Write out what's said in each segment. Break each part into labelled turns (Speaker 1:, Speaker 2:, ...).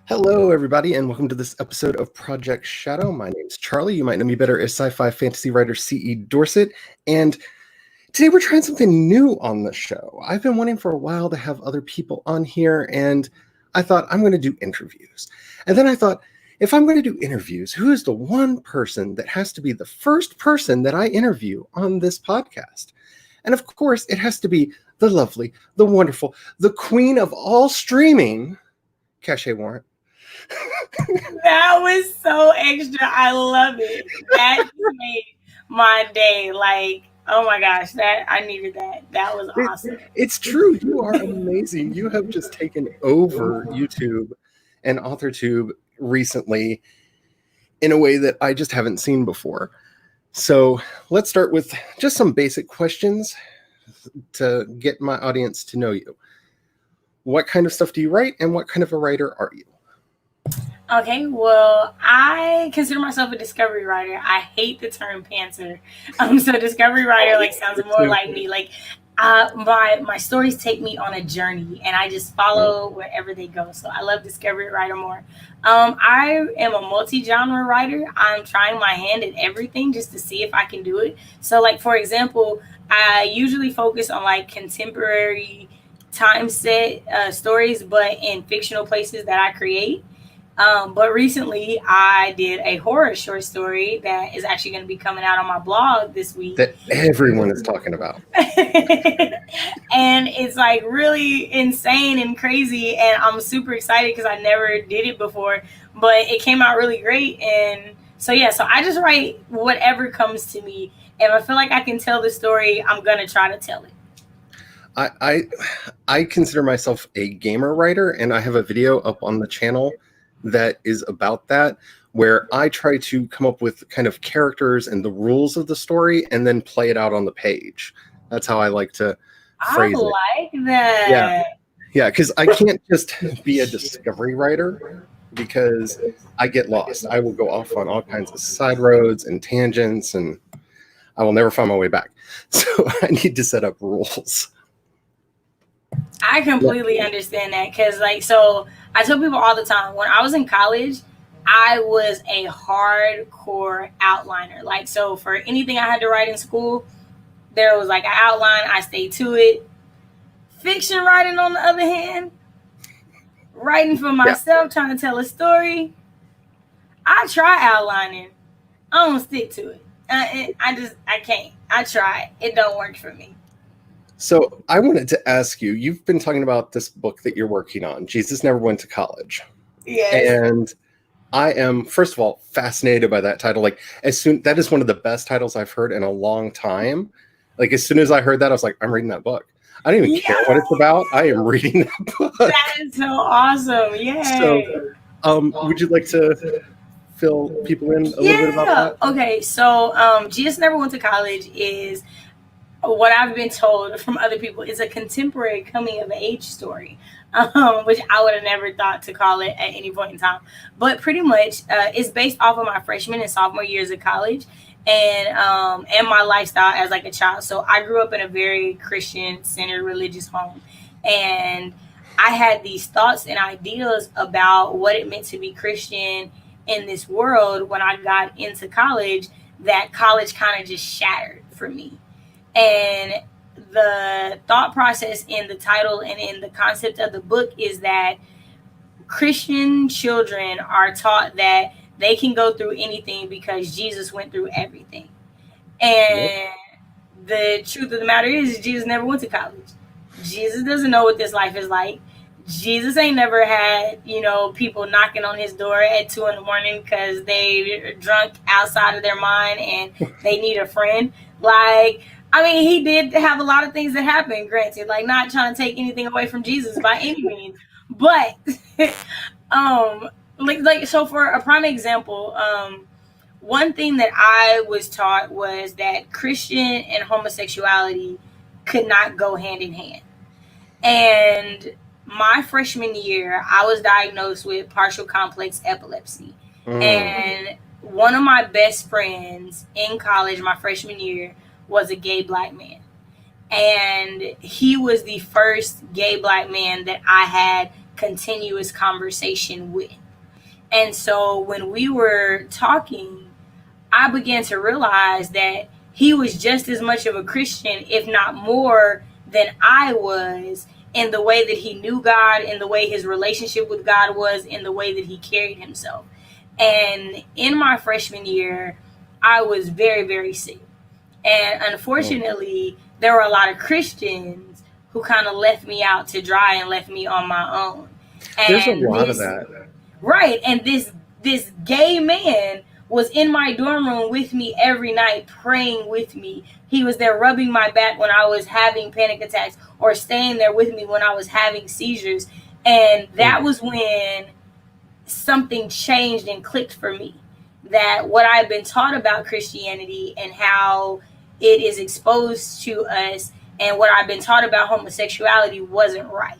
Speaker 1: Hello, everybody, and welcome to this episode of Project Shadow. My name's Charlie. You might know me better as sci-fi fantasy writer C.E. Dorset, and today we're trying something new on the show. I've been wanting for a while to have other people on here, and I thought I'm going to do interviews. And then I thought, if I'm going to do interviews, who is the one person that has to be the first person that I interview on this podcast? And of course, it has to be the lovely, the wonderful, the queen of all streaming, KaShay Warren.
Speaker 2: That was so extra. I love it. That just made my day. Like, oh my gosh, that I needed that. That was awesome.
Speaker 1: It's true. You are amazing. You have just taken over YouTube and AuthorTube recently in a way that I just haven't seen before. So let's start with just some basic questions to get my audience to know you. What kind of stuff do you write, and what kind of a writer are you?
Speaker 2: Okay, well, I consider myself a discovery writer. I hate the term pantser. So discovery writer sounds more like me. My stories take me on a journey, and I just follow wherever they go. So I love discovery writer more. I am a multi-genre writer. I'm trying my hand at everything just to see if I can do it. So, for example, I usually focus on contemporary time set stories, but in fictional places that I create. But recently I did a horror short story that is actually going to be coming out on my blog this week.
Speaker 1: That everyone is talking about.
Speaker 2: And it's really insane and crazy. And I'm super excited because I never did it before, but it came out really great. And so I just write whatever comes to me. If I feel like I can tell the story, I'm going to try to tell it.
Speaker 1: I consider myself a gamer writer, and I have a video up on the channel that is about that, where I try to come up with kind of characters and the rules of the story and then play it out on the page. That's how I like to phrase it.
Speaker 2: I like that.
Speaker 1: Yeah, because I can't just be a discovery writer because I get lost. I will go off on all kinds of side roads and tangents, and I will never find my way back. So I need to set up rules.
Speaker 2: I completely understand that because, so I tell people all the time, when I was in college, I was a hardcore outliner. So for anything I had to write in school, there was an outline. I stayed to it. Fiction writing, on the other hand, writing for myself, trying to tell a story, I try outlining. I don't stick to it. I can't. I try. It don't work for me.
Speaker 1: So I wanted to ask you, you've been talking about this book that you're working on, Jesus Never Went to College.
Speaker 2: Yes.
Speaker 1: And I am, first of all, fascinated by that title. That is one of the best titles I've heard in a long time. As soon as I heard that, I was like, I'm reading that book. I don't even care what it's about. I am reading that book.
Speaker 2: That is so awesome. Yay.
Speaker 1: So would you like to fill people in a little bit about that?
Speaker 2: Okay. So Jesus Never Went to College is, what I've been told from other people, is a contemporary coming of age story, which I would have never thought to call it at any point in time. But pretty much it's based off of my freshman and sophomore years of college and my lifestyle as a child. So I grew up in a very Christian-centered religious home. And I had these thoughts and ideas about what it meant to be Christian in this world when I got into college, that college kind of just shattered for me. And the thought process in the title and in the concept of the book is that Christian children are taught that they can go through anything because Jesus went through everything. And the truth of the matter is Jesus never went to college. Jesus doesn't know what this life is like. Jesus ain't never had, people knocking on his door at 2 a.m. because they drunk outside of their mind and they need a friend. He did have a lot of things that happened, granted, not trying to take anything away from Jesus by any means. But, so for a prime example, one thing that I was taught was that Christian and homosexuality could not go hand in hand. And my freshman year, I was diagnosed with partial complex epilepsy. And one of my best friends in college, my freshman year, was a gay black man. And he was the first gay black man that I had continuous conversation with. And so when we were talking, I began to realize that he was just as much of a Christian, if not more, than I was, in the way that he knew God, in the way his relationship with God was, in the way that he carried himself. And in my freshman year, I was very, very sick. And unfortunately, there were a lot of Christians who kind of left me out to dry and left me on my own. And
Speaker 1: there's a lot of that.
Speaker 2: Right. And this gay man was in my dorm room with me every night, praying with me. He was there rubbing my back when I was having panic attacks, or staying there with me when I was having seizures. And that was when something changed and clicked for me. That what I've been taught about Christianity and how it is exposed to us, and what I've been taught about homosexuality, wasn't right.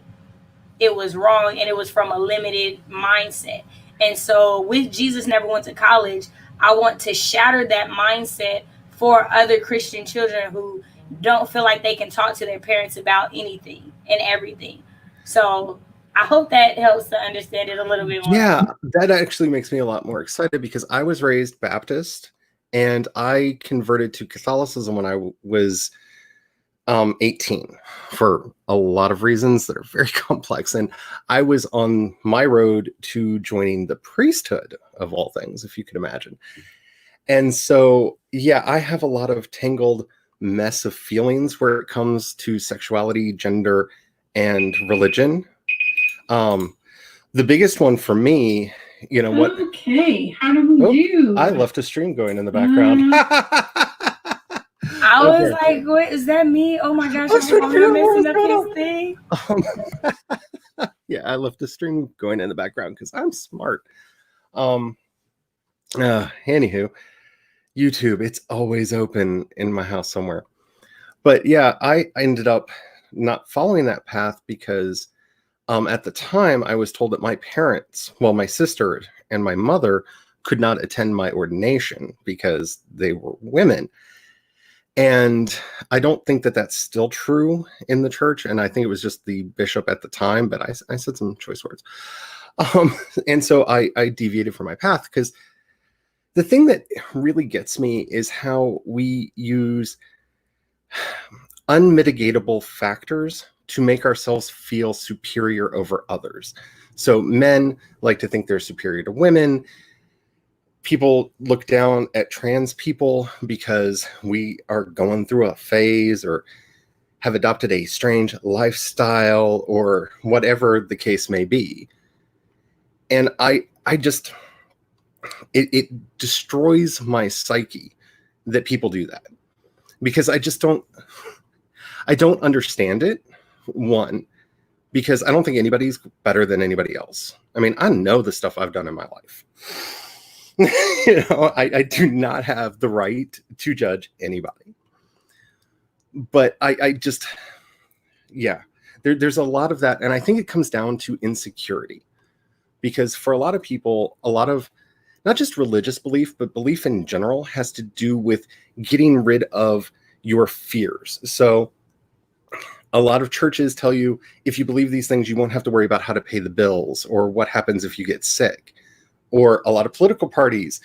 Speaker 2: It was wrong, and it was from a limited mindset. And so with Jesus Never Went to College, I want to shatter that mindset for other Christian children who don't feel like they can talk to their parents about anything and everything. So I hope that helps to understand it a little bit more.
Speaker 1: Yeah, that actually makes me a lot more excited, because I was raised Baptist and I converted to Catholicism when I was 18 for a lot of reasons that are very complex. And I was on my road to joining the priesthood, of all things, if you could imagine. And so, yeah, I have a lot of tangled mess of feelings where it comes to sexuality, gender, and religion. The biggest one for me, you know what?
Speaker 3: Okay, how do we do?
Speaker 1: I left a stream going in the background.
Speaker 2: I was like, "What is that? Me? Oh my gosh! I'm messing up his thing."
Speaker 1: Yeah, I left the stream going in the background because I'm smart. Anywho, YouTube, it's always open in my house somewhere. But yeah, I ended up not following that path because at the time I was told that my parents, well, my sister and my mother, could not attend my ordination because they were women. And I don't think that that's still true in the church. And I think it was just the bishop at the time, but I said some choice words. And so I deviated from my path, because the thing that really gets me is how we use unmitigatable factors to make ourselves feel superior over others. So men like to think they're superior to women. People look down at trans people because we are going through a phase or have adopted a strange lifestyle or whatever the case may be. And I just, it destroys my psyche that people do that, because I don't understand it. One, because I don't think anybody's better than anybody else. I mean, I know the stuff I've done in my life. I do not have the right to judge anybody. But I just, yeah, there's a lot of that. And I think it comes down to insecurity. Because for a lot of people, a lot of not just religious belief, but belief in general has to do with getting rid of your fears. So a lot of churches tell you, if you believe these things, you won't have to worry about how to pay the bills or what happens if you get sick. Or a lot of political parties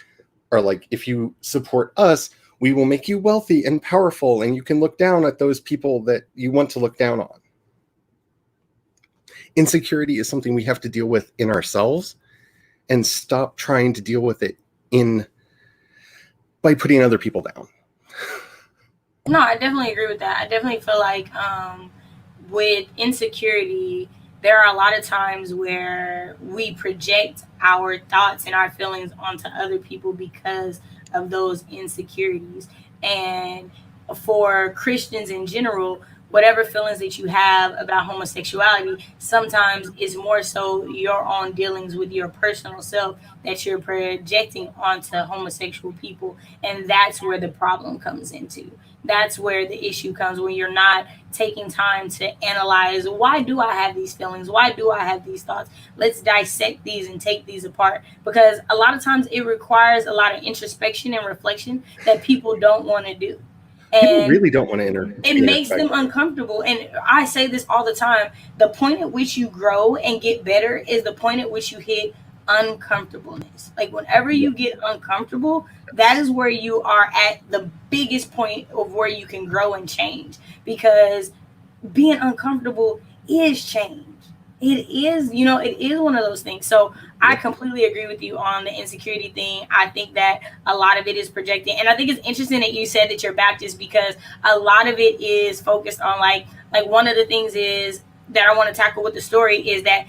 Speaker 1: are like, if you support us, we will make you wealthy and powerful, and you can look down at those people that you want to look down on. Insecurity is something we have to deal with in ourselves, and stop trying to deal with it by putting other people down.
Speaker 2: No, I definitely agree with that. I definitely feel like with insecurity, there are a lot of times where we project our thoughts and our feelings onto other people because of those insecurities. And for Christians in general, whatever feelings that you have about homosexuality sometimes is more so your own dealings with your personal self that you're projecting onto homosexual people. And that's where the problem comes into. That's where the issue comes, when you're not taking time to analyze, why do I have these feelings? Why do I have these thoughts? Let's dissect these and take these apart, because a lot of times it requires a lot of introspection and reflection that people don't want to do.
Speaker 1: People
Speaker 2: And
Speaker 1: really don't want to enter.
Speaker 2: it makes them uncomfortable. And I say this all the time: the point at which you grow and get better is the point at which you hit uncomfortableness. Like whenever you get uncomfortable, that is where you are at the biggest point of where you can grow and change, because being uncomfortable is change. It is, it is one of those things. So I completely agree with you on the insecurity thing. I think that a lot of it is projected. And I think it's interesting that you said that you're Baptist, because a lot of it is focused on like one of the things is that I want to tackle with the story is that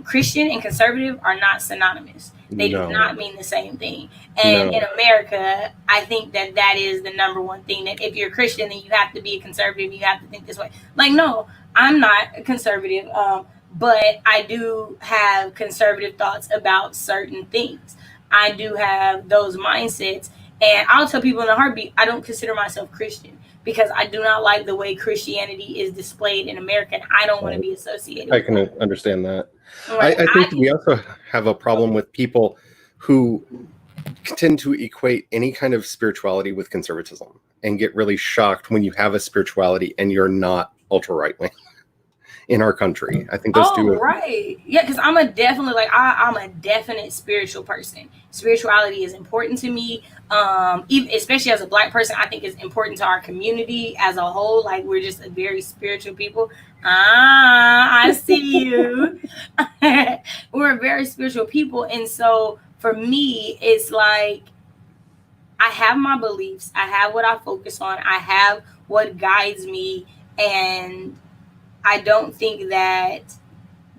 Speaker 2: Christian and conservative are not synonymous. They do not mean the same thing. And in America, I think that is the number one thing, that if you're a Christian, then you have to be a conservative. You have to think this way. Like, no, I'm not a conservative, but I do have conservative thoughts about certain things. I do have those mindsets. And I'll tell people in a heartbeat, I don't consider myself Christian, because I do not like the way Christianity is displayed in America, and I don't want to be associated with
Speaker 1: I can understand that.
Speaker 2: Right.
Speaker 1: I think we also have a problem with people who tend to equate any kind of spirituality with conservatism and get really shocked when you have a spirituality and you're not ultra right wing in our country. I think those two.
Speaker 2: Right. Yeah, because I'm a definite spiritual person. Spirituality is important to me. Even, especially as a Black person, I think it's important to our community as a whole. Like, we're just a very spiritual people. I see you. We're a very spiritual people. And so for me, it's like, I have my beliefs. I have what I focus on. I have what guides me. And I don't think that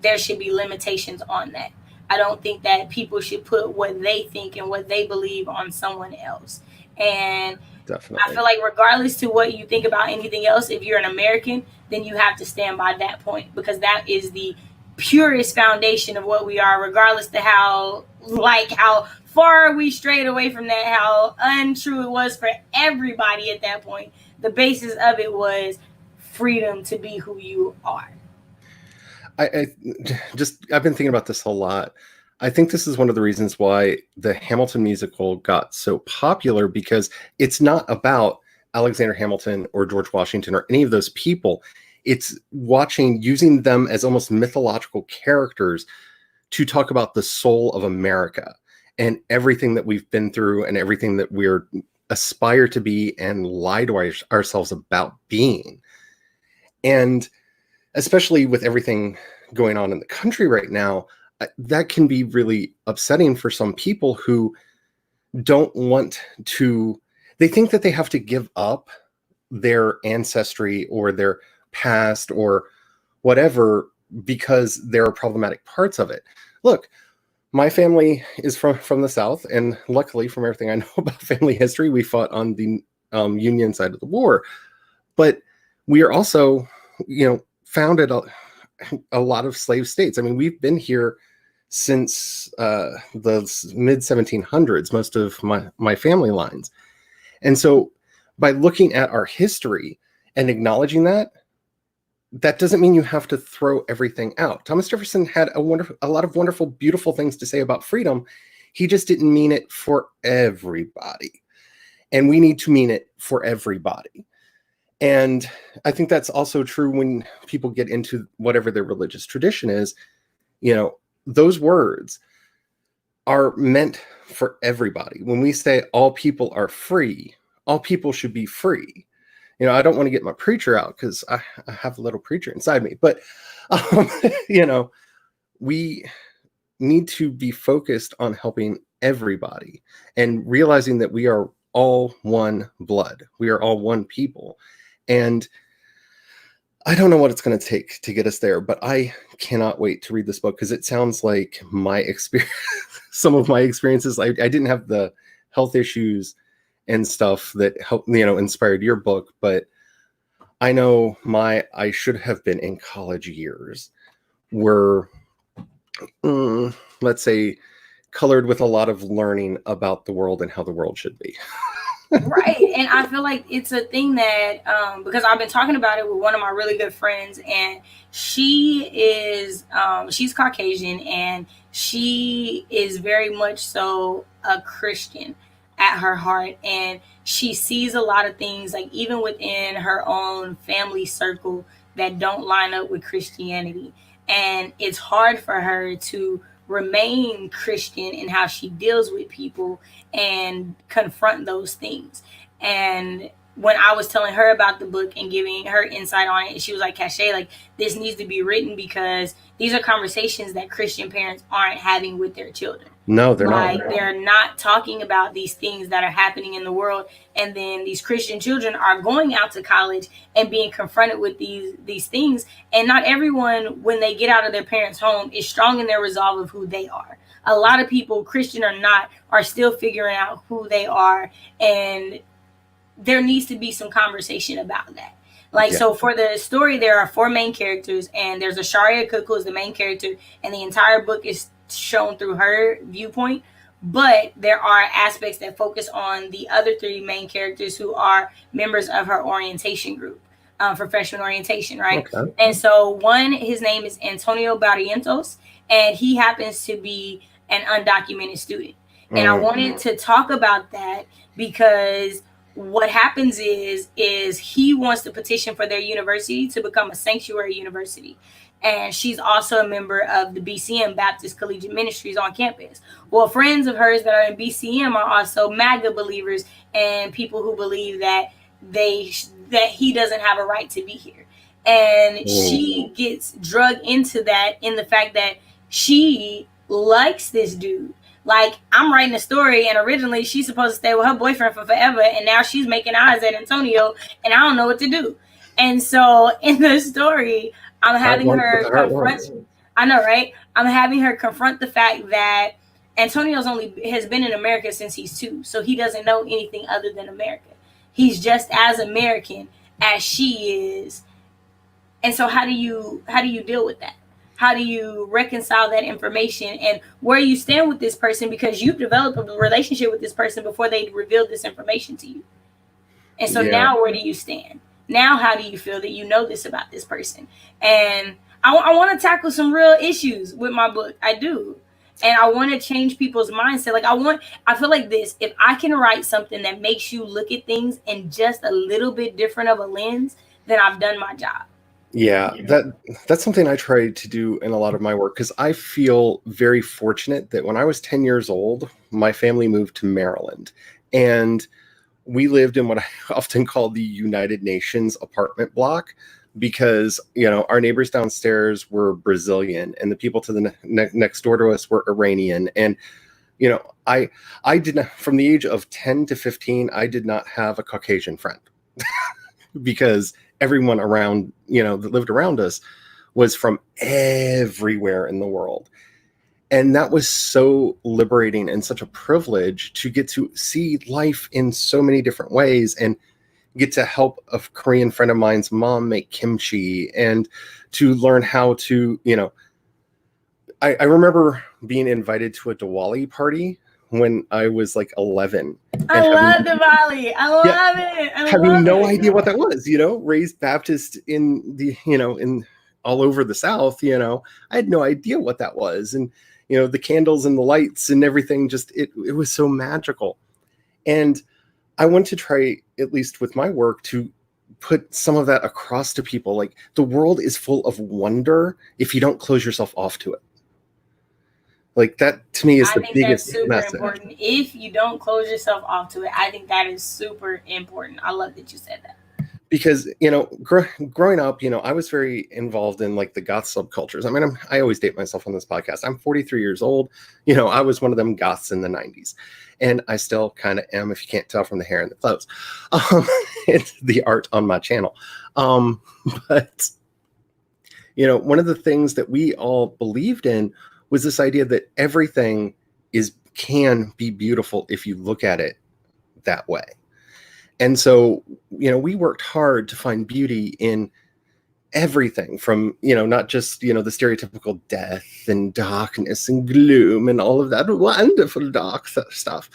Speaker 2: there should be limitations on that. I don't think that people should put what they think and what they believe on someone else. And definitely, I feel like regardless to what you think about anything else, if you're an American, then you have to stand by that point, because that is the purest foundation of what we are, regardless to how far we strayed away from that, how untrue it was for everybody at that point. The basis of it was freedom to be who you are.
Speaker 1: I've been thinking about this a lot. I think this is one of the reasons why the Hamilton musical got so popular, because it's not about Alexander Hamilton or George Washington or any of those people. It's using them as almost mythological characters to talk about the soul of America and everything that we've been through and everything that we're aspire to be and lie to ourselves about being. And especially with everything going on in the country right now, that can be really upsetting for some people who don't want to. They think that they have to give up their ancestry or their past or whatever because there are problematic parts of it. Look, my family is from the South, and luckily, from everything I know about family history, we fought on the Union side of the war. But we are also, founded a lot of slave states. I mean, we've been here since the mid 1700s, most of my family lines. And so by looking at our history and acknowledging that doesn't mean you have to throw everything out. Thomas Jefferson had a lot of wonderful, beautiful things to say about freedom. He just didn't mean it for everybody. And we need to mean it for everybody. And I think that's also true when people get into whatever their religious tradition is. Those words are meant for everybody. When we say all people are free, all people should be free. I don't want to get my preacher out because I have a little preacher inside me, but, we need to be focused on helping everybody and realizing that we are all one blood. We are all one people. And I don't know what it's going to take to get us there, but I cannot wait to read this book because it sounds like my experience, some of my experiences. I didn't have the health issues and stuff that helped, inspired your book, but I know I should have been in college years were, let's say, colored with a lot of learning about the world and how the world should be.
Speaker 2: Right. And I feel like it's a thing that because I've been talking about it with one of my really good friends, and she is she's Caucasian, and she is very much so a Christian. at her heart, and she sees a lot of things, like even within her own family circle, that don't line up with Christianity. And it's hard for her to remain Christian in how she deals with people and confront those things. And when I was telling her about the book and giving her insight on it, she was like, KaShay, like, this needs to be written because these are conversations that Christian parents aren't having with their children.
Speaker 1: No, they're not.
Speaker 2: Like, they're not talking about these things that are happening in the world. And then these Christian children are going out to college and being confronted with these things. And not everyone, when they get out of their parents' home, is strong in their resolve of who they are. A lot of people, Christian or not, are still figuring out who they are. And there needs to be some conversation about that. Like, so for the story, there are 4 main characters, and there's a Sharia Cook who is the main character, and the entire book is shown through her viewpoint. But there are aspects that focus on the other 3 main characters who are members of her orientation group, for freshman orientation, right? Okay. And so one, his name is Antonio Barrientos, and he happens to be an undocumented student. And I wanted to talk about that because what happens is he wants to petition for their university to become a sanctuary university. And she's also a member of the BCM, Baptist Collegiate Ministries, on campus. Well, friends of hers that are in BCM are also MAGA believers and people who believe that he doesn't have a right to be here. And she gets drugged into that in the fact that she likes this dude. Like, I'm writing a story, and originally she's supposed to stay with her boyfriend for forever, and now she's making eyes at Antonio, and I don't know what to do. And so in the story, I'm having her confront. I know, right? I'm having her confront the fact that Antonio's has been in America since he's 2, so he doesn't know anything other than America. He's just as American as she is. And so how do you deal with that? How do you reconcile that information and where you stand with this person, because you've developed a relationship with this person before they revealed this information to you? And so now where do you stand? Now, how do you feel that you know this about this person? And I want to tackle some real issues with my book. I do. And I want to change people's mindset. Like, I feel like this, if I can write something that makes you look at things in just a little bit different of a lens, then I've done my job.
Speaker 1: Yeah, that's something I try to do in a lot of my work, because I feel very fortunate that when I was 10 years old, my family moved to Maryland, and we lived in what I often call the United Nations apartment block, because, our neighbors downstairs were Brazilian and the people to the next door to us were Iranian. And, I did not, from the age of 10 to 15, I did not have a Caucasian friend because everyone around, that lived around us was from everywhere in the world. And that was so liberating and such a privilege to get to see life in so many different ways and get to help a Korean friend of mine's mom make kimchi and to learn how to, I remember being invited to a Diwali party when I was like 11.
Speaker 2: I love Diwali. I love it.
Speaker 1: Having no idea what that was, raised Baptist in the, in all over the South, I had no idea what that was. And, the candles and the lights and everything, just, it was so magical. And I want to try, at least with my work, to put some of that across to people. Like, the world is full of wonder if you don't close yourself off to it. Like, that to me is the biggest
Speaker 2: that's super
Speaker 1: message.
Speaker 2: Important. If you don't close yourself off to it, I think that is super important. I love that you said that.
Speaker 1: Because, growing up, I was very involved in like the goth subcultures. I mean, I always date myself on this podcast. I'm 43 years old. I was one of them goths in the 90s. And I still kind of am, if you can't tell from the hair and the clothes. It's the art on my channel. But, one of the things that we all believed in was this idea that everything can be beautiful if you look at it that way. And so, we worked hard to find beauty in everything from, not just, the stereotypical death and darkness and gloom and all of that wonderful dark stuff,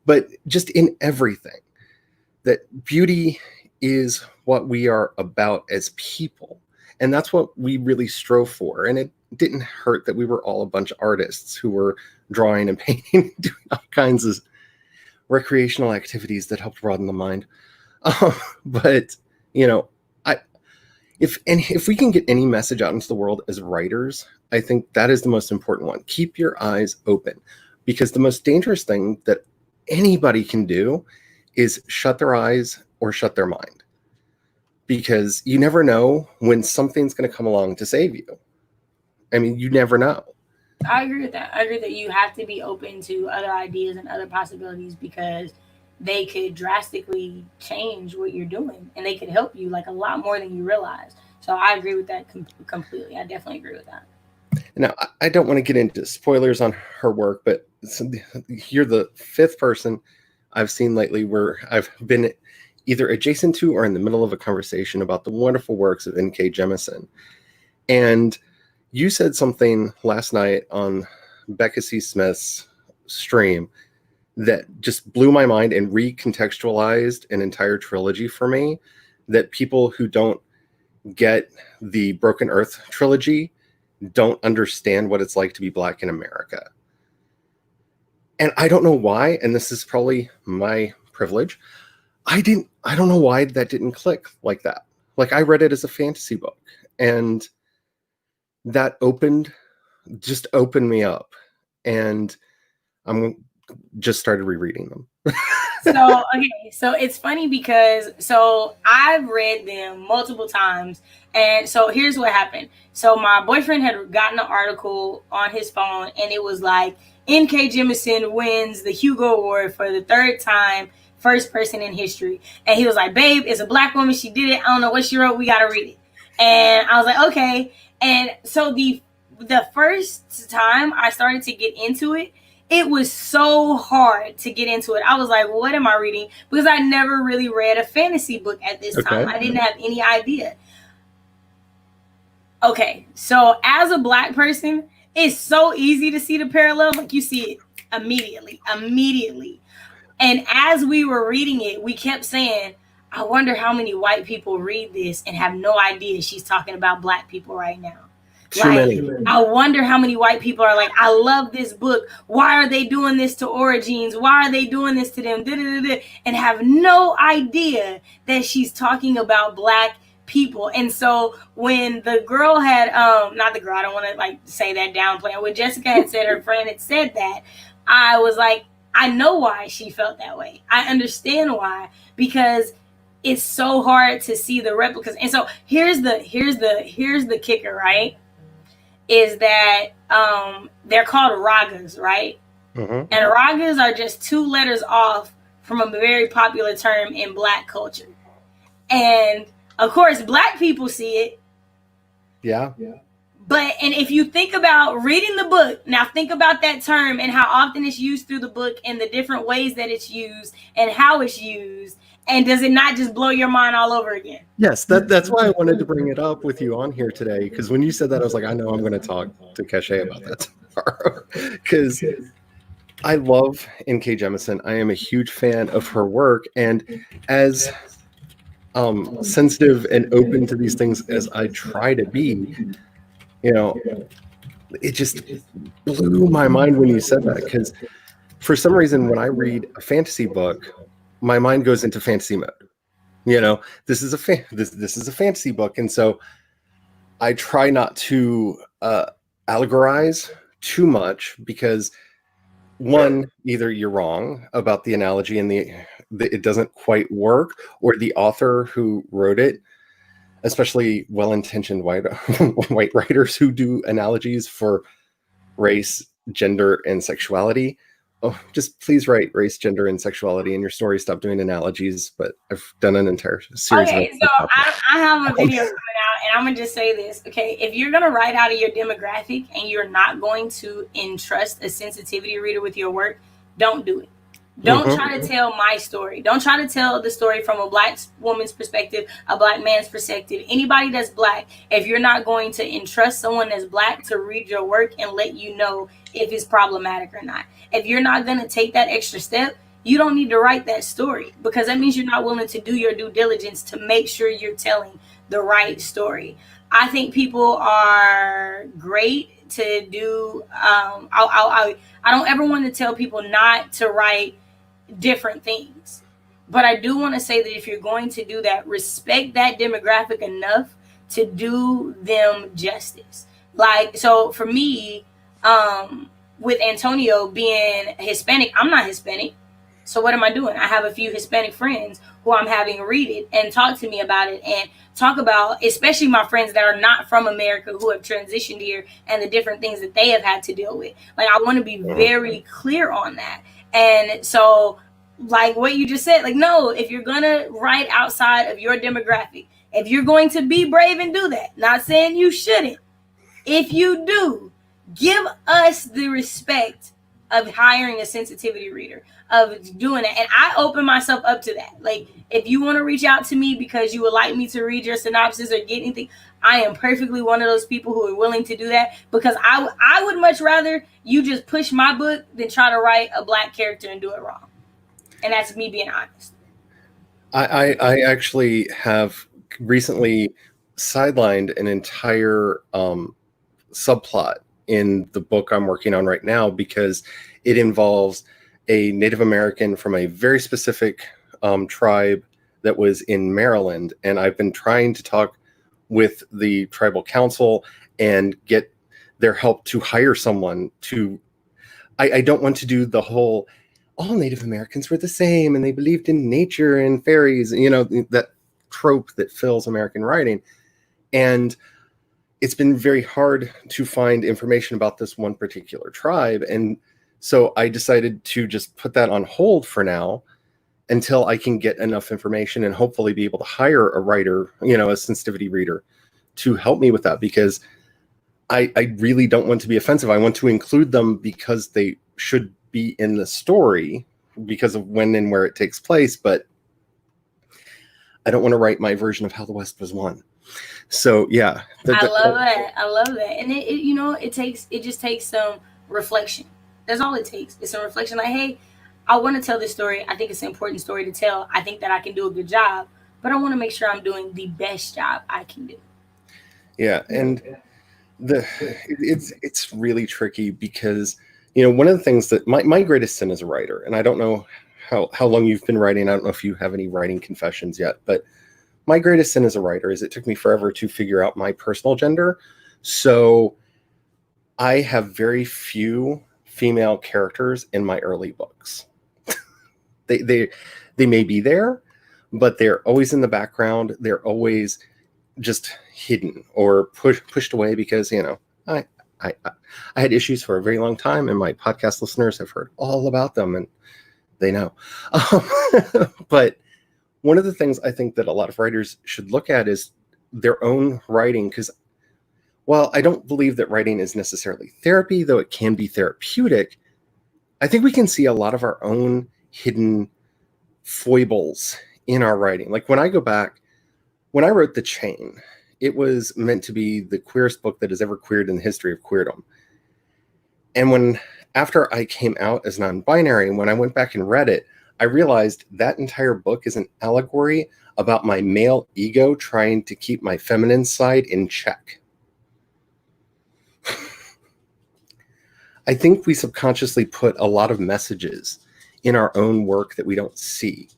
Speaker 1: but just in everything. That beauty is what we are about as people. And that's what we really strove for. And it didn't hurt that we were all a bunch of artists who were drawing and painting, doing all kinds of recreational activities that helped broaden the mind. But if we can get any message out into the world as writers, I think that is the most important one. Keep your eyes open, because the most dangerous thing that anybody can do is shut their eyes or shut their mind, because you never know when something's going to come along to save you. I mean, you never know.
Speaker 2: I agree with that. I agree that you have to be open to other ideas and other possibilities, because they could drastically change what you're doing, and they could help you like a lot more than you realize. So I agree with that completely. I definitely agree with that.
Speaker 1: Now, I don't want to get into spoilers on her work, but you're the fifth person I've seen lately where I've been either adjacent to or in the middle of a conversation about the wonderful works of N.K. Jemisin. And you said something last night on Becca C. Smith's stream that just blew my mind and recontextualized an entire trilogy for me, that people who don't get the Broken Earth trilogy don't understand what it's like to be Black in America. And I don't know why, and this is probably my privilege, I don't know why that didn't click like that. Like, I read it as a fantasy book, and that opened me up, and I'm just started rereading them.
Speaker 2: So it's funny because I've read them multiple times, and so here's what happened. So my boyfriend had gotten an article on his phone, and it was like, N.K. Jemisin wins the Hugo Award for the third time, first person in history. And he was like, babe, it's a Black woman, she did it, I don't know what she wrote, we gotta read it. And I was like, okay. And so the first time I started to get into it, it was so hard to get into it. I was like, what am I reading? Because I never really read a fantasy book at this time. I didn't have any idea. Okay, so as a Black person, it's so easy to see the parallels. Like, you see it immediately. And as we were reading it, we kept saying, I wonder how many white people read this and have no idea she's talking about Black people right now.
Speaker 1: Too many.
Speaker 2: I wonder how many white people are like, I love this book. Why are they doing this to Origins? Why are they doing this to them? And have no idea that she's talking about Black people. And so when the girl had, not the girl, I don't want to like say that downplay. When Jessica had said her friend had said that, I was like, I know why she felt that way. I understand why, because it's so hard to see the replicas. And so here's the kicker, right? Is that they're called ragas, right?
Speaker 1: Mm-hmm.
Speaker 2: And ragas are just two letters off from a very popular term in Black culture. And of course, Black people see it.
Speaker 1: Yeah.
Speaker 2: And if you think about reading the book, now think about that term and how often it's used through the book and the different ways that it's used and how it's used. And does it not just blow your mind all over again?
Speaker 1: Yes, that's why I wanted to bring it up with you on here today. Because when you said that, I was like, I know I'm going to talk to KaShay about that tomorrow. Because I love N.K. Jemisin. I am a huge fan of her work. And as sensitive and open to these things as I try to be, it just blew my mind when you said that. Because for some reason, when I read a fantasy book, my mind goes into fantasy mode. This is a fantasy book, and so I try not to allegorize too much, because one, either you're wrong about the analogy and it doesn't quite work, or the author who wrote it, especially well-intentioned white writers who do analogies for race, gender, and sexuality. Oh, just please write race, gender, and sexuality in your story. Stop doing analogies. But I've done an entire series.
Speaker 2: Okay, so I have a video coming out, and I'm gonna just say this. Okay, if you're gonna write out of your demographic and you're not going to entrust a sensitivity reader with your work, don't do it. Don't try to tell my story. Don't try to tell the story from a Black woman's perspective, a Black man's perspective. Anybody that's Black, if you're not going to entrust someone that's Black to read your work and let you know if it's problematic or not, if you're not going to take that extra step, you don't need to write that story, because that means you're not willing to do your due diligence to make sure you're telling the right story. I think people are great to do. I don't ever want to tell people not to write different things. But I do want to say that if you're going to do that, respect that demographic enough to do them justice. Like, so for me, with Antonio being Hispanic, I'm not Hispanic. So what am I doing? I have a few Hispanic friends who I'm having read it and talk to me about it and talk about, especially my friends that are not from America who have transitioned here and the different things that they have had to deal with. Like, I want to be very clear on that. And so, like what you just said, like, no, if you're going to write outside of your demographic, if you're going to be brave and do that, not saying you shouldn't, if you do, give us the respect of hiring a sensitivity reader, of doing it. And I open myself up to that. Like, if you want to reach out to me because you would like me to read your synopsis or get anything, I am perfectly one of those people who are willing to do that, because I would much rather you just push my book than try to write a Black character and do it wrong. And that's me being honest.
Speaker 1: I actually have recently sidelined an entire subplot in the book I'm working on right now, because it involves a Native American from a very specific tribe that was in Maryland. And I've been trying to talk with the tribal council and get their help to hire someone to, I don't want to do the whole, all Native Americans were the same and they believed in nature and fairies, you know, that trope that fills American writing. And it's been very hard to find information about this one particular tribe. And so I decided to just put that on hold for now until I can get enough information and hopefully be able to hire a writer, you know, a sensitivity reader to help me with that, because I really don't want to be offensive. I want to include them because they should be in the story because of when and where it takes place, but I don't want to write my version of how the West was won. So yeah,
Speaker 2: I love that. I love that. And it you know, it just takes some reflection. That's all it takes. It's a reflection. Like, hey, I want to tell this story. I think it's an important story to tell. I think that I can do a good job, but I want to make sure I'm doing the best job I can do.
Speaker 1: Yeah, and it's really tricky because, you know, one of the things that my greatest sin as a writer, and I don't know how long you've been writing. I don't know if you have any writing confessions yet, but my greatest sin as a writer is it took me forever to figure out my personal gender. So I have very few female characters in my early books. They may be there, but they're always in the background. They're always just hidden or pushed away because, you know, I had issues for a very long time, and my podcast listeners have heard all about them, and they know. But one of the things I think that a lot of writers should look at is their own writing, because while I don't believe that writing is necessarily therapy, though it can be therapeutic, I think we can see a lot of our own hidden foibles in our writing. Like when I go back, when I wrote The Chain, it was meant to be the queerest book that has ever queered in the history of queerdom. And after I came out as non-binary, and when I went back and read it, I realized that entire book is an allegory about my male ego trying to keep my feminine side in check. I think we subconsciously put a lot of messages in our own work that we don't see.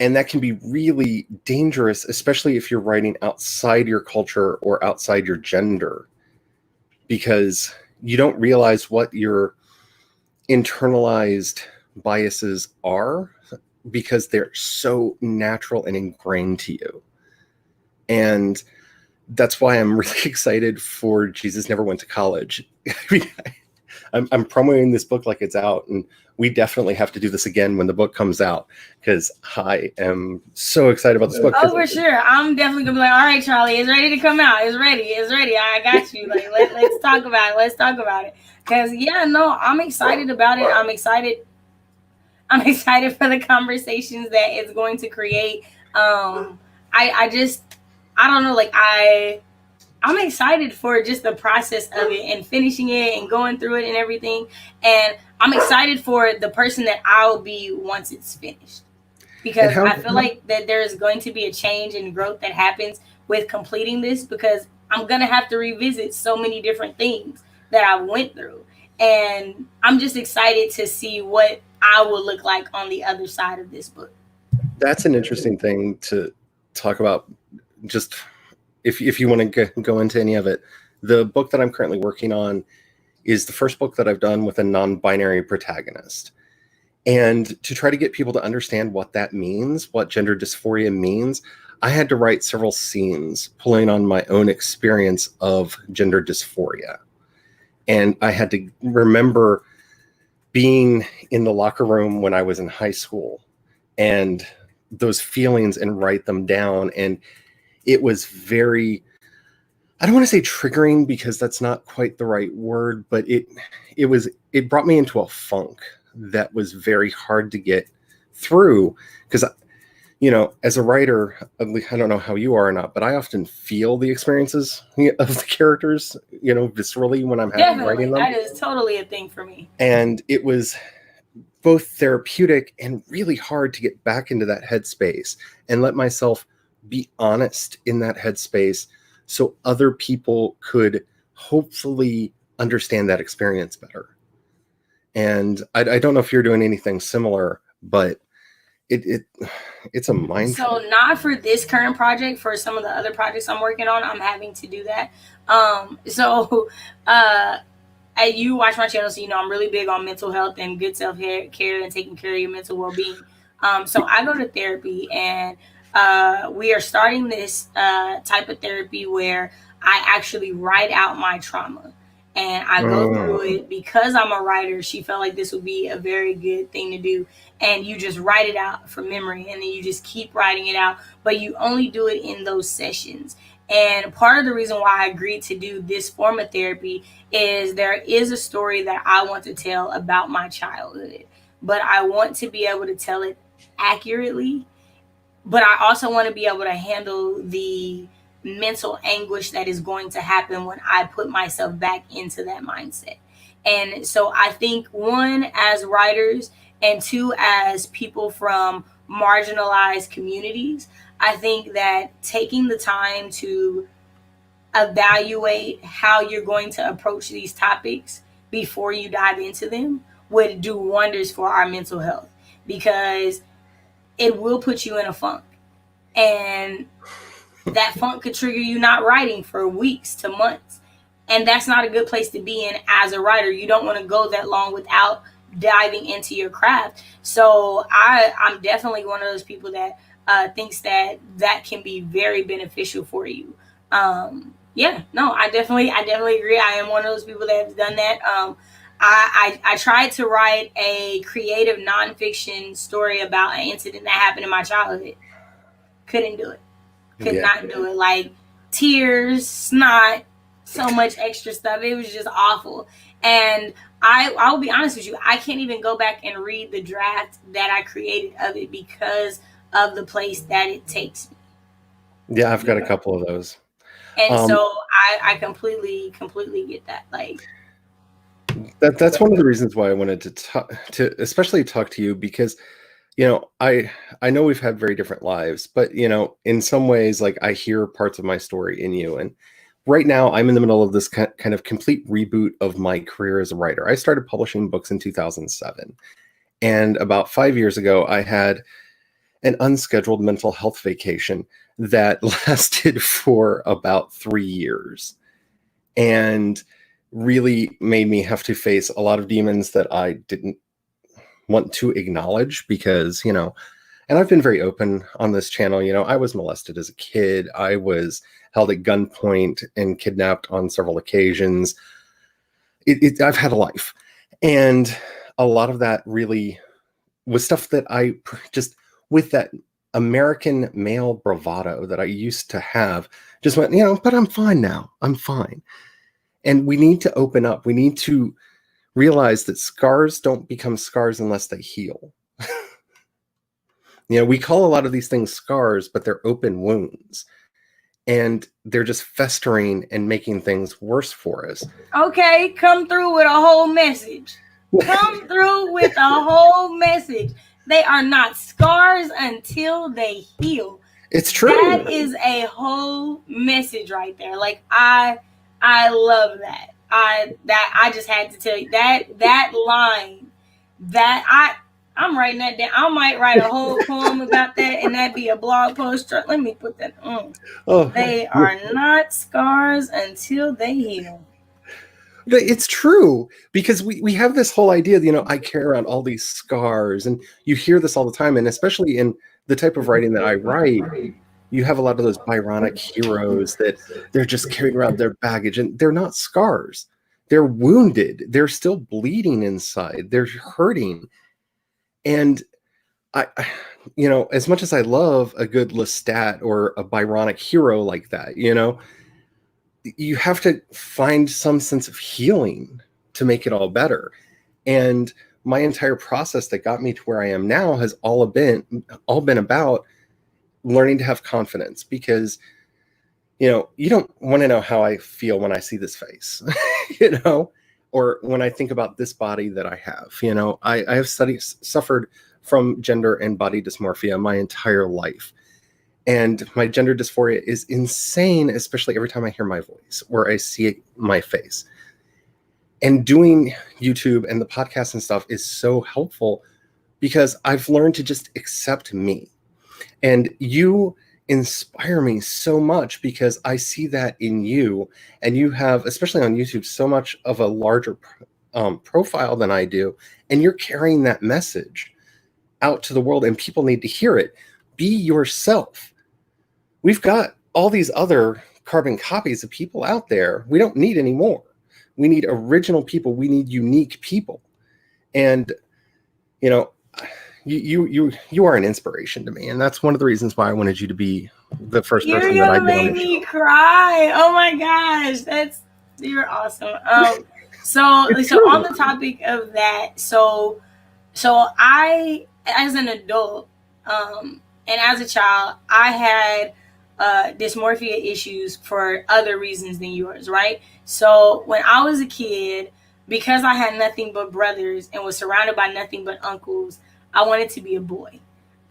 Speaker 1: And that can be really dangerous, especially if you're writing outside your culture or outside your gender, because you don't realize what your internalized biases are because they're so natural and ingrained to you. And that's why I'm really excited for Jesus Never Went to College. I'm promoting this book like it's out, and we definitely have to do this again when the book comes out, because I am so excited about this book.
Speaker 2: Oh, for sure. I'm definitely gonna be like, all right, Charlie, it's ready to come out. It's ready. I got you. Like, let's talk about it. Let's talk about it. Because yeah, no, I'm excited about it. I'm excited for the conversations that it's going to create. I don't know, like I'm excited for just the process of it and finishing it and going through it and everything. And I'm excited for the person that I'll be once it's finished. Because I feel like that there's going to be a change and growth that happens with completing this, because I'm going to have to revisit so many different things that I went through. And I'm just excited to see what I will look like on the other side of this book.
Speaker 1: That's an interesting thing to talk about. Just if you want to go into any of it, the book that I'm currently working on is the first book that I've done with a non-binary protagonist. And to try to get people to understand what that means, what gender dysphoria means, I had to write several scenes pulling on my own experience of gender dysphoria. And I had to remember being in the locker room when I was in high school and those feelings and write them down. And it was very, I don't want to say triggering because that's not quite the right word, but it brought me into a funk that was very hard to get through because, you know, as a writer, I don't know how you are or not, but I often feel the experiences of the characters, you know, viscerally when I'm writing them.
Speaker 2: That is totally a thing for me.
Speaker 1: And it was both therapeutic and really hard to get back into that headspace and let myself be honest in that headspace so other people could hopefully understand that experience better. And I don't know if you're doing anything similar, but it's a mind.
Speaker 2: So not for this current project, for some of the other projects I'm working on, I'm having to do that. You watch my channel, so you know I'm really big on mental health and good self-care and taking care of your mental well-being. So I go to therapy, and we are starting this type of therapy where I actually write out my trauma. And I go through it because I'm a writer. She felt like this would be a very good thing to do. And you just write it out from memory, and then you just keep writing it out. But you only do it in those sessions. And part of the reason why I agreed to do this form of therapy is there is a story that I want to tell about my childhood. But I want to be able to tell it accurately. But I also want to be able to handle the mental anguish that is going to happen when I put myself back into that mindset. And so I think, one, as writers, and two, as people from marginalized communities, I think that taking the time to evaluate how you're going to approach these topics before you dive into them would do wonders for our mental health, because it will put you in a funk. And that funk could trigger you not writing for weeks to months. And that's not a good place to be in as a writer. You don't want to go that long without diving into your craft. So I'm definitely one of those people that thinks that can be very beneficial for you. I definitely agree. I am one of those people that have done that. I tried to write a creative nonfiction story about an incident that happened in my childhood. Couldn't do it. Could not do it. Like tears, snot, so much extra stuff. It was just awful. And I will be honest with you, I can't even go back and read the draft that I created of it because of the place that it takes me.
Speaker 1: Yeah, I've got a couple of those.
Speaker 2: And so I completely get that. Like
Speaker 1: that's one of the reasons why I wanted to especially talk to you, because you know, I know we've had very different lives, but you know, in some ways, like I hear parts of my story in you. And right now I'm in the middle of this kind of complete reboot of my career as a writer. I started publishing books in 2007. And about 5 years ago, I had an unscheduled mental health vacation that lasted for about 3 years and really made me have to face a lot of demons that I didn't want to acknowledge, because, you know, and I've been very open on this channel. You know, I was molested as a kid. I was held at gunpoint and kidnapped on several occasions. I've had a life. And a lot of that really was stuff that I just, with that American male bravado that I used to have, just went, you know, but I'm fine now. I'm fine. And we need to open up. We need to realize that scars don't become scars unless they heal. You know, we call a lot of these things scars, but they're open wounds. And they're just festering and making things worse for us.
Speaker 2: Okay, come through with a whole message. Come through with a whole message. They are not scars until they heal.
Speaker 1: It's true.
Speaker 2: That is a whole message right there. Like I love that. I just had to tell you that line I'm writing that down. I might write a whole poem about that, and that'd be a blog post. Let me put that on. Oh, they are not scars until they heal.
Speaker 1: It's true, because we have this whole idea that, I carry around all these scars, and you hear this all the time, and especially in the type of writing that I write, you have a lot of those Byronic heroes that they're just carrying around their baggage, and they're not scars. They're wounded. They're still bleeding inside. They're hurting. And I as much as I love a good Lestat or a Byronic hero like that, you have to find some sense of healing to make it all better. And my entire process that got me to where I am now has all been about learning to have confidence, because you don't want to know how I feel when I see this face, or when I think about this body that I have. I have suffered from gender and body dysmorphia my entire life. And my gender dysphoria is insane, especially every time I hear my voice or I see my face. And doing YouTube and the podcast and stuff is so helpful, because I've learned to just accept me. And you inspire me so much, because I see that in you. And you have, especially on YouTube, so much of a larger profile than I do. And you're carrying that message out to the world, and people need to hear it. Be yourself. We've got all these other carbon copies of people out there. We don't need any more. We need original people. We need unique people. And, you are an inspiration to me. And that's one of the reasons why I wanted you to be the first person that I did on the show.
Speaker 2: You're gonna make me cry. Oh my gosh. You're awesome. So on the topic of that, so I, as an adult, and as a child, I had dysmorphia issues for other reasons than yours, right? So when I was a kid, because I had nothing but brothers and was surrounded by nothing but uncles, I wanted to be a boy.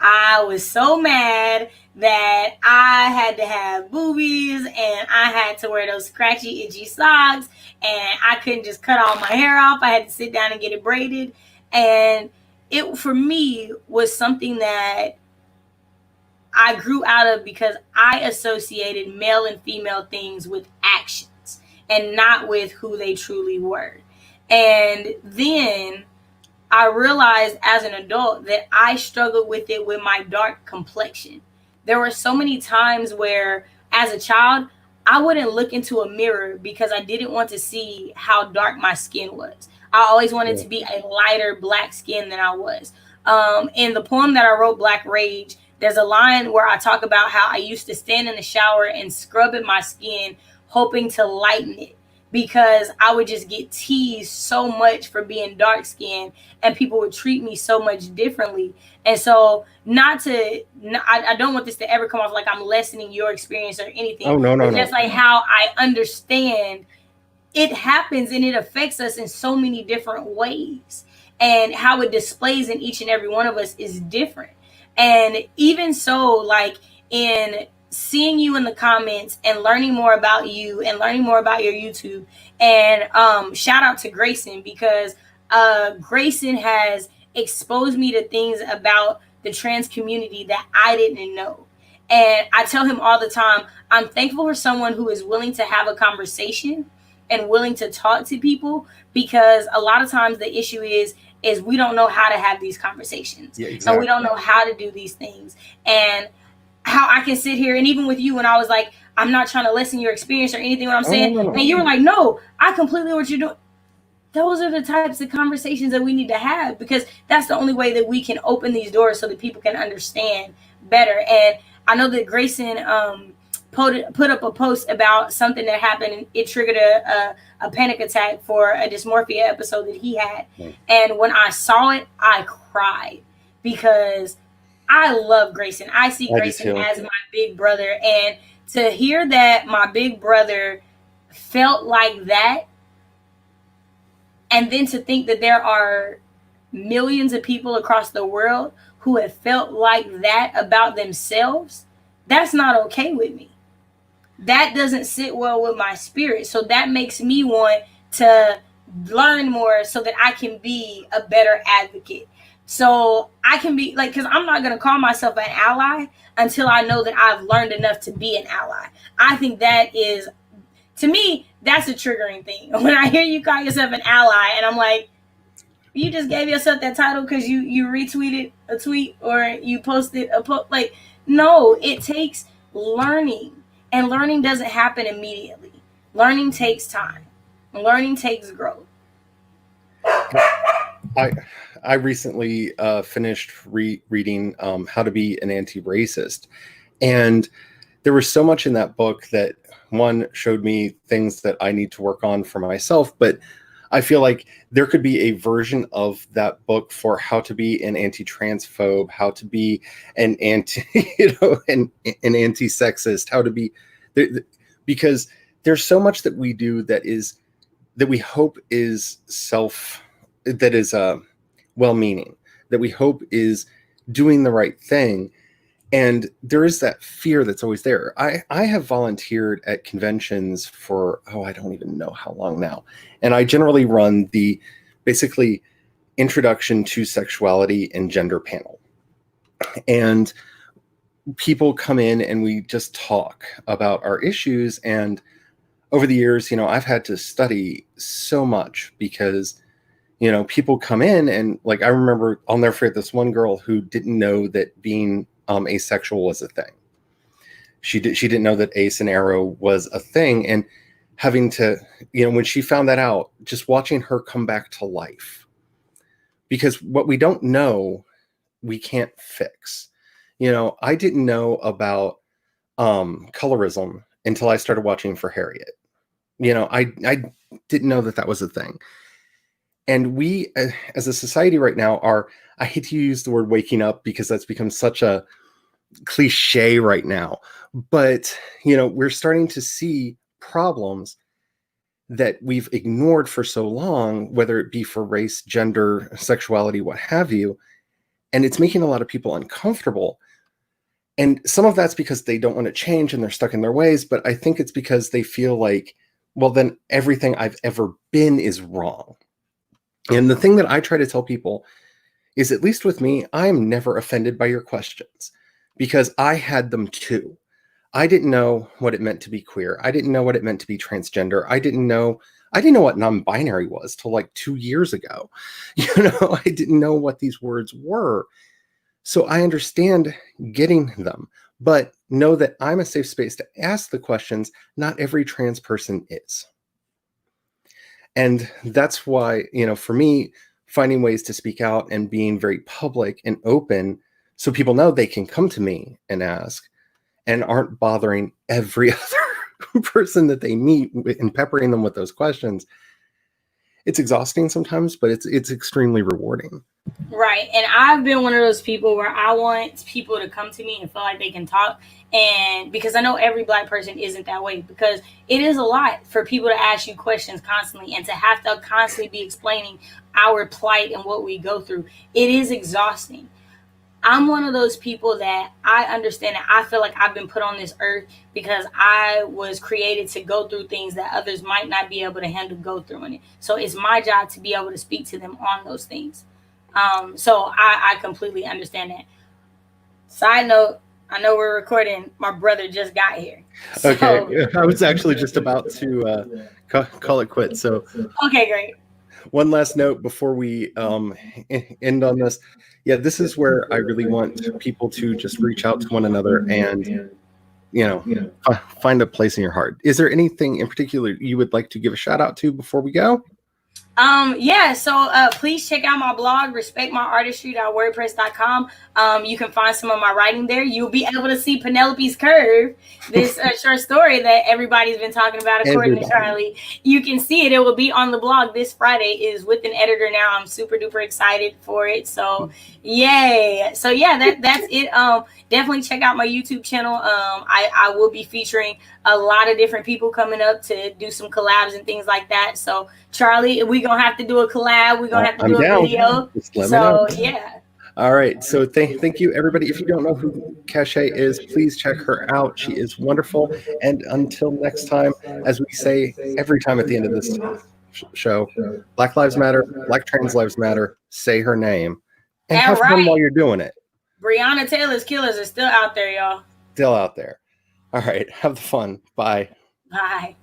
Speaker 2: I was so mad that I had to have boobies, and I had to wear those scratchy, itchy socks, and I couldn't just cut all my hair off. I had to sit down and get it braided. And it, for me, was something that I grew out of, because I associated male and female things with actions and not with who they truly were. And then I realized as an adult that I struggled with it with my dark complexion. There were so many times where, as a child, I wouldn't look into a mirror because I didn't want to see how dark my skin was. I always wanted to be a lighter black skin than I was. In the poem that I wrote, Black Rage, there's a line where I talk about how I used to stand in the shower and scrub at my skin, hoping to lighten it, because I would just get teased so much for being dark skinned, and people would treat me so much differently. And so I don't want this to ever come off like I'm lessening your experience or anything.
Speaker 1: Oh, no.
Speaker 2: Just like how I understand it happens and it affects us in so many different ways, and how it displays in each and every one of us is different. And even so, like, in seeing you in the comments and learning more about you and learning more about your YouTube, and shout out to Grayson, because Grayson has exposed me to things about the trans community that I didn't know. And I tell him all the time, I'm thankful for someone who is willing to have a conversation and willing to talk to people, because a lot of times the issue is we don't know how to have these conversations.
Speaker 1: Yeah, exactly.
Speaker 2: And we don't know how to do these things. And how I can sit here, and even with you, when I was like, I'm not trying to lessen your experience or anything, what I'm saying. No. And you were like, no, I completely know what you're doing. Those are the types of conversations that we need to have, because that's the only way that we can open these doors so that people can understand better. And I know that Grayson put up a post about something that happened, and it triggered a panic attack for a dysmorphia episode that he had. And when I saw it, I cried, because I love Grayson. I see Grayson as my big brother. And to hear that my big brother felt like that, and then to think that there are millions of people across the world who have felt like that about themselves, that's not okay with me. That doesn't sit well with my spirit. So that makes me want to learn more so that I can be a better advocate. So I can be like, because I'm not going to call myself an ally until I know that I've learned enough to be an ally. I think that is, to me, that's a triggering thing. When I hear you call yourself an ally and I'm like, you just gave yourself that title because you retweeted a tweet or you posted a post. Like, no, it takes learning, and learning doesn't happen immediately. Learning takes time. Learning takes growth.
Speaker 1: I recently finished reading How to Be an Anti-Racist, and there was so much in that book that, one, showed me things that I need to work on for myself, but I feel like there could be a version of that book for how to be an anti-transphobe, how to be an an anti-sexist, how to be, because there's so much that we do that we hope is well-meaning, that we hope is doing the right thing. And there is that fear that's always there. I have volunteered at conventions for, I don't even know how long now. And I generally run the basically introduction to sexuality and gender panel. And people come in and we just talk about our issues. And over the years, I've had to study so much because, people come in and, like, I remember, I'll never forget this one girl who didn't know that being asexual was a thing. She didn't know that ace and arrow was a thing, and having to, when she found that out, just watching her come back to life, because what we don't know, we can't fix. I didn't know about colorism until I started watching For Harriet. I didn't know that was a thing. And we, as a society right now, I hate to use the word waking up because that's become such a cliche right now. But, we're starting to see problems that we've ignored for so long, whether it be for race, gender, sexuality, what have you. And it's making a lot of people uncomfortable. And some of that's because they don't want to change and they're stuck in their ways. But I think it's because they feel like, well, then everything I've ever been is wrong. And the thing that I try to tell people is, at least with me, I'm never offended by your questions, because I had them too. I didn't know what it meant to be queer. I didn't know what it meant to be transgender. I didn't know what non-binary was till like 2 years ago. I didn't know what these words were. So I understand getting them, but know that I'm a safe space to ask the questions. Not every trans person is. And that's why, for me, finding ways to speak out and being very public and open so people know they can come to me and ask and aren't bothering every other person that they meet and peppering them with those questions. It's exhausting sometimes, but it's extremely rewarding.
Speaker 2: Right. And I've been one of those people where I want people to come to me and feel like they can talk. And because I know every Black person isn't that way, because it is a lot for people to ask you questions constantly and to have to constantly be explaining our plight and what we go through. It is exhausting. I'm one of those people that I understand that I feel like I've been put on this earth because I was created to go through things that others might not be able to handle, go through in it. So it's my job to be able to speak to them on those things. So I completely understand that. Side note, I know we're recording. My brother just got here. So,
Speaker 1: okay. I was actually just about to call it quits. So
Speaker 2: okay, great.
Speaker 1: One last note before we end on this. Yeah, this is where I really want people to just reach out to one another and, find a place in your heart. Is there anything in particular you would like to give a shout out to before we go?
Speaker 2: So please check out my blog, respectmyartistry.wordpress.com. You can find some of my writing there. You'll be able to see Penelope's Curve, this short story that everybody's been talking about, according to Charlie. You can see it. It will be on the blog this Friday. It is with an editor now. I'm super duper excited for it. So yay. So yeah, that's it. Definitely check out my YouTube channel. I will be featuring a lot of different people coming up to do some collabs and things like that. So Charlie, we're going to have to do a collab. We're going to have to do a video. So yeah.
Speaker 1: All right. So thank you, everybody. If you don't know who KaShay is, please check her out. She is wonderful. And until next time, as we say every time at the end of this show. Black Lives Matter, Black Trans Lives Matter. Say her name. And have fun while you're doing it.
Speaker 2: Breonna Taylor's killers are still out there, y'all.
Speaker 1: Still out there. All right. Have the fun. Bye.
Speaker 2: Bye.